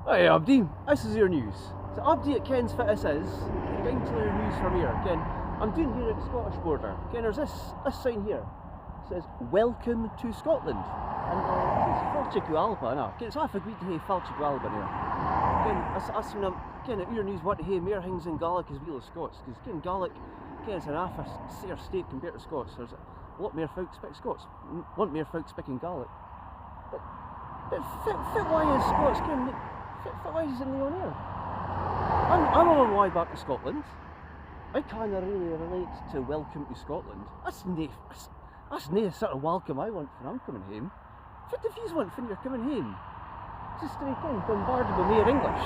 Hey Abdi, this is your news. So Abdi at Ken's Fit This Is, going to your news from here. Ken, I'm doing here at the Scottish border. Ken, there's this sign here. It says, "Welcome to Scotland." And it's Falchigualba now. Ken, it's half a great to hear Falchigualba here. Ken, that's when I'm, Ken, at your news want to hear more things in Gaelic as well as Scots. Because Ken, Gaelic, Ken, it's an half a sair state compared to Scots. There's a lot more folk speak Scots, want more folk speaking Gaelic. But fit why is Scots, Ken, why is it on here? I'm on my way back to Scotland. I kind of really relate to Welcome to Scotland. That's nae sort of welcome I want when I'm coming home. What if you want when you're coming home? Just to be bombarded with mere English.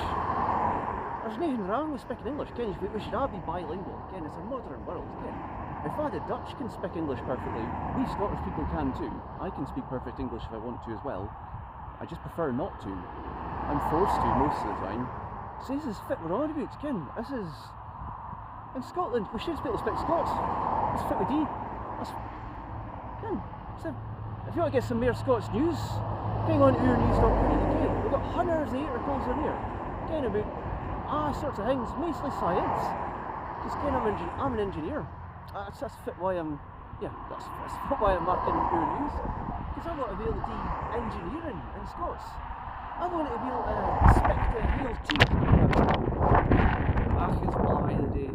There's nothing wrong with speaking English, Ken. We should all be bilingual. Ken, it's a modern world, Ken. My father Dutch can speak English perfectly. We Scottish people can too. I can speak perfect English if I want to as well. I just prefer not to. I'm forced to most of the time. So this is fit with all about, Ken. This is in Scotland. We should be able to speak Scots. It's fit with D. That's Ken. So if you want to get some more Scots news, going on to ournews.co.uk. We've got hundreds of articles on here. Ken, about all sorts of things, mostly science. Because Ken, I'm an engineer. That's fit why I'm that's fit why I'm marking our news. Because I want to be able to do engineering in Scots. I want to be able to spec the real tea. Ach, it's blind the day.